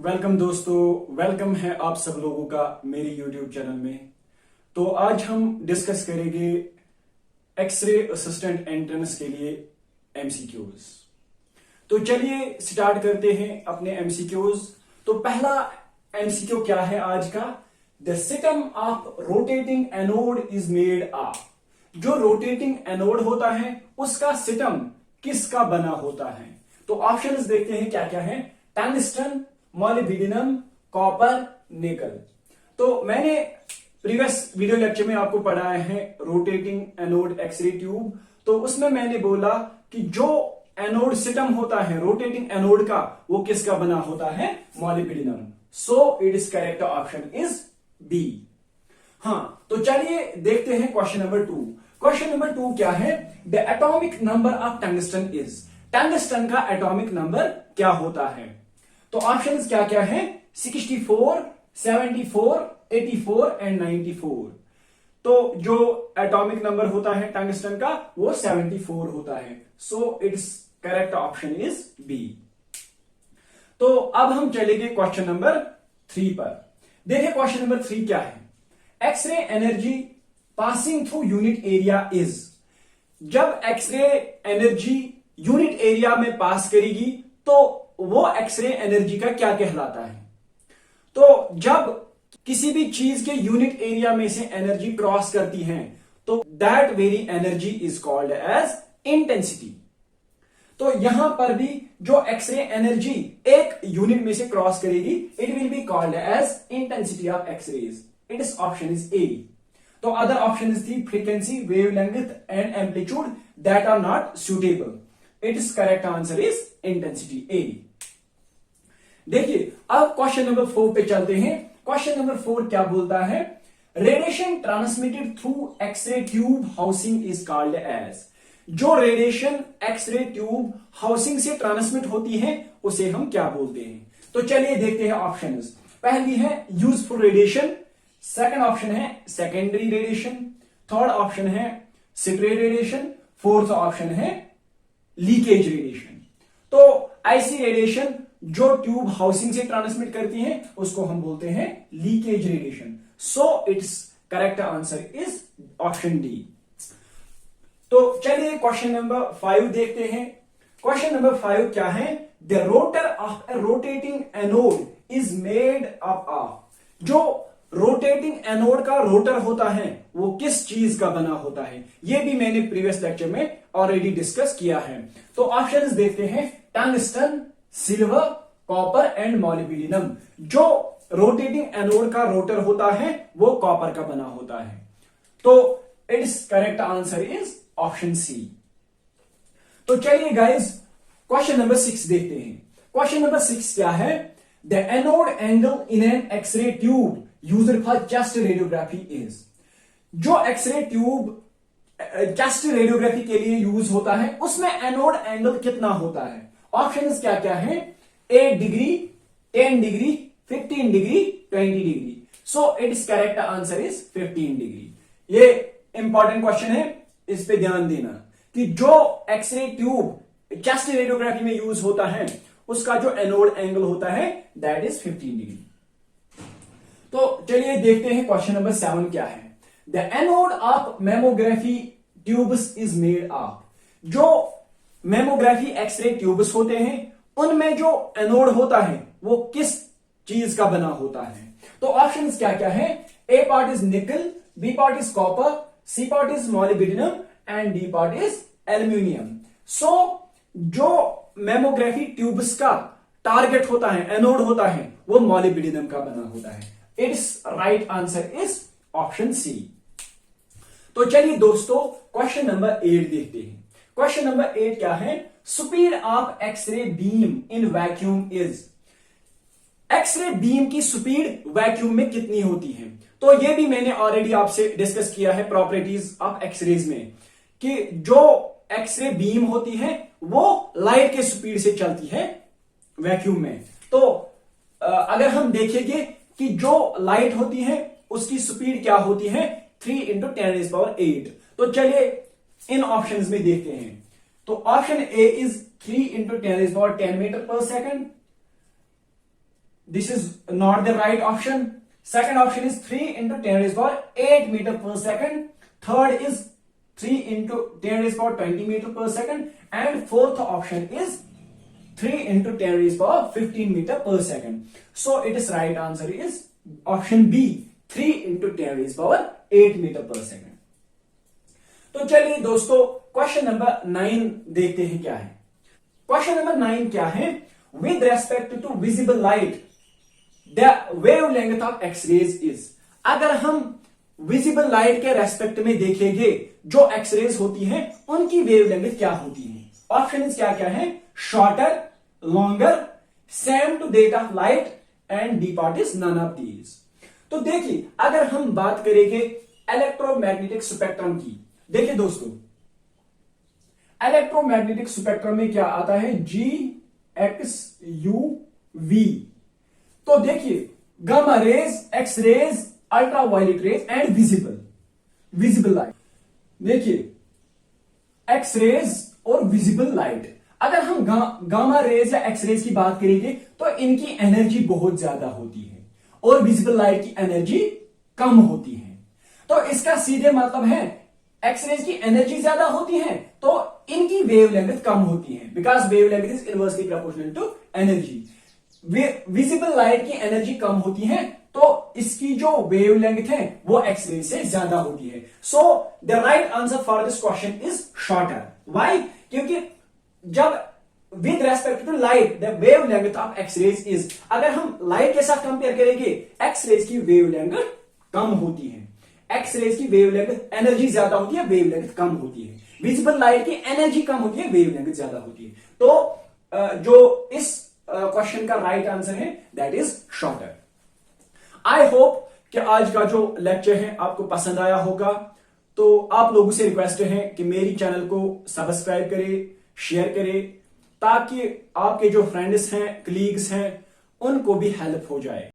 Welcome दोस्तों, welcome है आप सब लोगों का मेरी यूट्यूब चैनल में। तो आज हम डिस्कस करेंगे एक्सरे असिस्टेंट एंट्रेंस के लिए एमसीक्यूज। तो चलिए स्टार्ट करते हैं अपने एमसीक्यूज। तो पहला एमसीक्यू क्या है आज का? The system of rotating anode is made of. जो रोटेटिंग एनोड होता है उसका सिस्टम किसका बना होता है? तो ऑप्शंस देखते हैं क्या क्या है। टंगस्टन, मॉलिब्डेनम, कॉपर, निकल। तो मैंने प्रीवियस वीडियो लेक्चर में आपको पढ़ाया है रोटेटिंग एनोड एक्सरे ट्यूब। तो उसमें मैंने बोला कि जो एनोड सिस्टम होता है रोटेटिंग एनोड का, वो किसका बना होता है? Molybdenum. So it is correct option is B. हाँ, तो चलिए देखते हैं क्वेश्चन नंबर 2। क्वेश्चन नंबर 2 क्या है? The atomic number of tungsten is. Tungsten का एटॉमिक नंबर क्या होता है? तो ऑप्शंस क्या क्या है? 64, 74, 84 एंड 94। तो जो एटॉमिक नंबर होता है टंगस्टन का वो 74 होता है। So it's correct option is B. तो अब हम चलेंगे क्वेश्चन नंबर 3 पर। देखिए क्वेश्चन नंबर 3 क्या है? X ray energy passing through unit area is. जब एक्सरे एनर्जी यूनिट एरिया में पास करेगी तो वो एक्सरे एनर्जी का क्या कहलाता है? तो जब किसी भी चीज के यूनिट एरिया में से एनर्जी क्रॉस करती है तो that very energy is called as intensity. तो यहां पर भी जो एक्सरे एनर्जी एक यूनिट में से क्रॉस करेगी it will be called as intensity of X-rays. It is option is A. तो अदर ऑप्शन थी frequency, wavelength and amplitude that are not suitable. It is correct answer is intensity A. देखिए अब question number 4 पे चलते हैं। Question number 4 क्या बोलता है? Radiation transmitted through x ray tube housing is called as. जो रेडिएशन एक्सरे ट्यूब हाउसिंग से ट्रांसमिट होती है उसे हम क्या बोलते हैं? तो चलिए देखते हैं ऑप्शंस। पहली है यूजफुल रेडिएशन, सेकंड ऑप्शन है सेकेंडरी रेडिएशन, थर्ड ऑप्शन है स्प्रे रेडिएशन, फोर्थ ऑप्शन है लीकेज रेडिएशन। तो ऐसी रेडिएशन जो ट्यूब हाउसिंग से ट्रांसमिट करती है उसको हम बोलते हैं leakage radiation. So it's correct answer is option D. तो चलिए क्वेश्चन नंबर 5 देखते हैं। क्वेश्चन नंबर 5 क्या है? The rotor of A rotating anode is made up of. जो रोटेटिंग एनोड का रोटर होता है वो किस चीज का बना होता है? ये भी मैंने प्रीवियस लेक्चर में ऑलरेडी डिस्कस किया है। तो ऑप्शंस देखते हैं। Tungsten, silver, copper and molybdenum. जो रोटेटिंग एनोड का रोटर होता है वो कॉपर का बना होता है। तो it's correct answer is option C. तो चलिए गाइस क्वेश्चन नंबर 6 देखते हैं। क्वेश्चन नंबर 6 क्या है? The anode angle in an x ray tube used for chest radiography is. जो एक्सरे ट्यूब चेस्ट रेडियोग्राफी के लिए यूज होता है उसमें एनोड एंगल कितना होता है? ऑप्शंस क्या क्या है? 8 degree, 10 degree, 15 degree, 20 degree. So it's correct answer is 15 degree. ये इंपॉर्टेंट क्वेश्चन है, इस पे ध्यान देना कि जो एक्सरे ट्यूब चेस्ट रेडियोग्राफी में यूज होता है उसका जो एनोड एंगल होता है दैट इज 15 डिग्री। तो चलिए देखते हैं क्वेश्चन नंबर 7 क्या है? The anode of mammography tubes is made of. जो मेमोग्राफी एक्सरे ट्यूब्स होते हैं उनमें जो एनोड होता है वो किस चीज का बना होता है? तो ऑप्शंस क्या क्या है? A part is nickel, B part is copper, C part is molybdenum and D part is aluminium. So जो मेमोग्राफी ट्यूब्स का टारगेट होता है, एनोड होता है, वो मॉलिब्डेनम का बना होता है। It's right answer is option C. तो चलिए दोस्तों क्वेश्चन नंबर 8 देखते हैं। क्वेश्चन नंबर 8 क्या है? Speed of x ray beam in vacuum is. X ray beam की स्पीड वैक्यूम में कितनी होती है? तो ये भी मैंने ऑलरेडी आपसे डिस्कस किया है प्रॉपर्टीज ऑफ एक्सरेज में कि जो एक्सरे बीम होती है वो लाइट के स्पीड से चलती है वैक्यूम में। तो अगर हम देखेंगे कि जो लाइट होती है उसकी स्पीड क्या होती है? 3 × 10⁸। तो चलिए इन ऑप्शंस में देखते हैं। तो ऑप्शन ए इज 3 × 10⁻10 मीटर पर second, this is not the right option. Second option is 3 into 10 raised power 8 meter per second. Third is 3 into 10 raised power 20 meter per second. And fourth option is 3 into 10 raised power 15 meter per second. So its right answer is option B, 3 into 10 raised power 8 meter per second. तो चलिए दोस्तों question number 9 देखते हैं क्या है। Question number 9 क्या है? With respect to visible light the wavelength of x rays is. अगर हम विजिबल लाइट के रेस्पेक्ट में देखेंगे जो एक्सरेज होती हैं उनकी वेवलेंथ क्या होती है। ऑप्शन क्या क्या है? Shorter, longer, same to that of light and D part is none of these. तो देखिए अगर हम बात करेंगे इलेक्ट्रोमैग्नेटिक स्पेक्ट्रम की, देखिए दोस्तों इलेक्ट्रोमैग्नेटिक स्पेक्ट्रम में क्या आता है? G X U V. तो देखिए gamma rays, X rays, ultraviolet rays and visible light. देखिए एक्स रेज और विजिबल लाइट, अगर हम गामा रेज या एक्स रेज की बात करेंगे तो इनकी एनर्जी बहुत ज्यादा होती है और विजिबल लाइट की एनर्जी कम होती है। तो इसका सीधे मतलब है एक्स रेज की एनर्जी ज्यादा होती है तो इनकी वेवलेंथ कम होती है, because wavelength is inversely proportional to energy. Visible light की एनर्जी कम होती है तो इसकी जो वेवलेंथ है वो एक्स रेज से ज्यादा होती है। So the right answer for this question is shorter. Why? क्योंकि जब with respect to light the wavelength of X rays is, अगर हम लाइट के साथ कंपेयर करेंगे एक्स रेज की वेवलेंथ कम होती है। एक्स रेज की वेवलेंथ एनर्जी ज्यादा होती है, वेवलेंथ कम होती है। विजिबल लाइट की एनर्जी कम होती है, वेवलेंथ ज्यादा होती है। तो जो इस क्वेश्चन का राइट आंसर है that is shorter. I hope कि आज का जो लेक्चर है आपको पसंद आया होगा। तो आप लोगों से रिक्वेस्ट है कि मेरी चैनल को सब्सक्राइब करें, शेयर करें, ताकि आपके जो फ्रेंड्स हैं, कलीग्स हैं, उनको भी हेल्प हो जाए।